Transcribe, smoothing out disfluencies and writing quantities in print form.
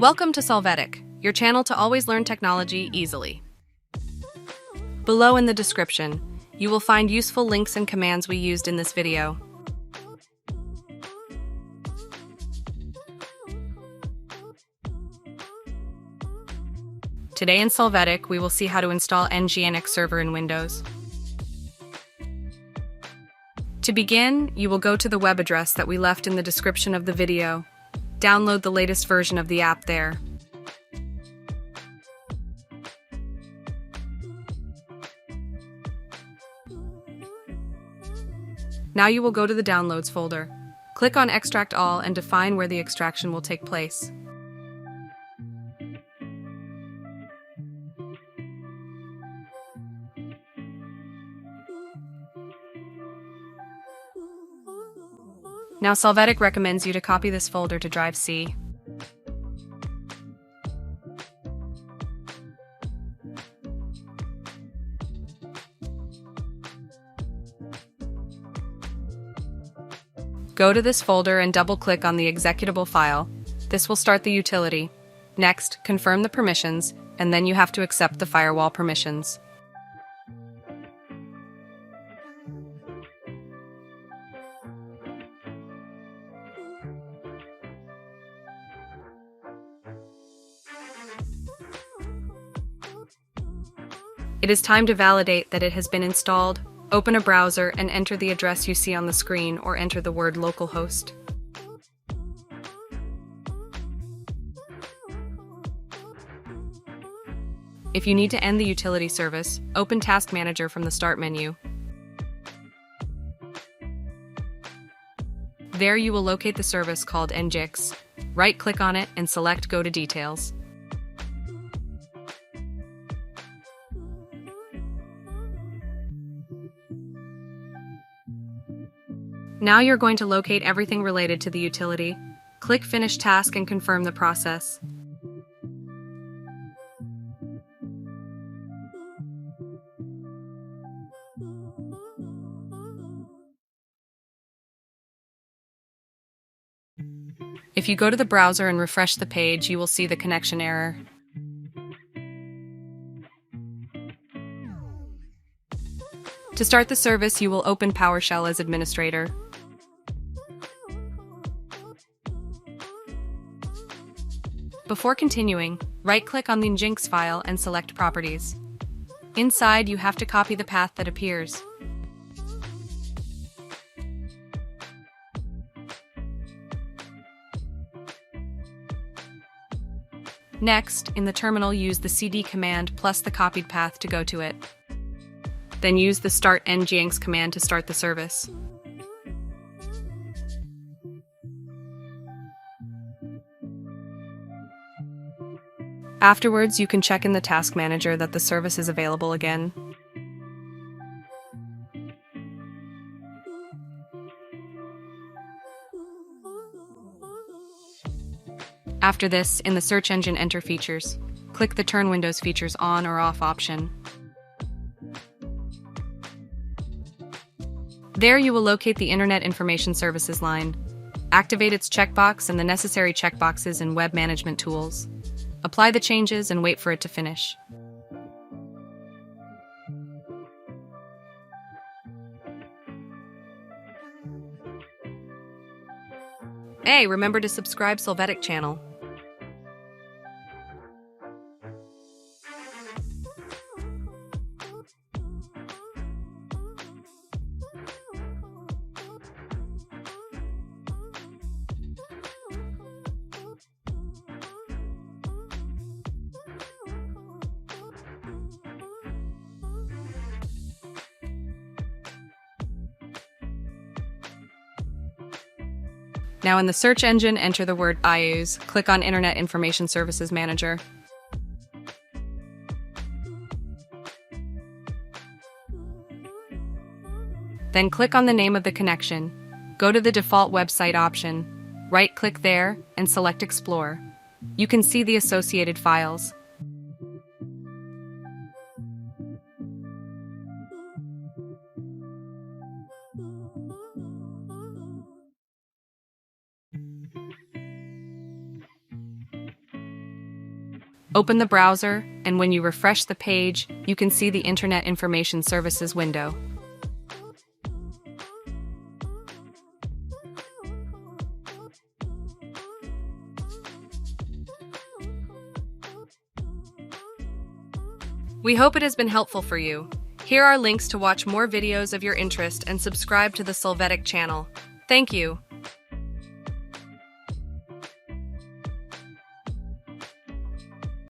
Welcome to Solvetic, your channel to always learn technology easily. Below in the description, you will find useful links and commands we used in this video. Today in Solvetic, we will see how to install NGINX server in Windows. To begin, you will go to the web address that we left in the description of the video. Download the latest version of the app there. Now you will go to the Downloads folder. Click on Extract All and define where the extraction will take place. Now Solvetic recommends you to copy this folder to drive C. Go to this folder and double-click on the executable file. This will start the utility. Next, confirm the permissions, and then you have to accept the firewall permissions. It is time to validate that it has been installed. Open a browser and enter the address you see on the screen or enter the word localhost. If you need to end the utility service, open Task Manager from the Start menu. There you will locate the service called NGINX. Right-click on it and select Go to Details. Now you're going to locate everything related to the utility. Click Finish Task and confirm the process. If you go to the browser and refresh the page, you will see the connection error. To start the service, you will open PowerShell as administrator. Before continuing, right-click on the NGINX file and select Properties. Inside, you have to copy the path that appears. Next, in the terminal, use the cd command plus the copied path to go to it. Then use the Start NGINX command to start the service. Afterwards, you can check in the Task Manager that the service is available again. After this, in the search engine, enter Features. Click the Turn Windows Features On or Off option. There you will locate the Internet Information Services line. Activate its checkbox and the necessary checkboxes in Web Management Tools. Apply the changes and wait for it to finish. Hey, remember to subscribe Solvetic channel. Now in the search engine, enter the word IUS. Click on Internet Information Services Manager. Then click on the name of the connection. Go to the default website option. Right-click there and select Explore. You can see the associated files. Open the browser, and when you refresh the page, you can see the Internet Information Services window. We hope it has been helpful for you. Here are links to watch more videos of your interest and subscribe to the Solvetic channel. Thank you.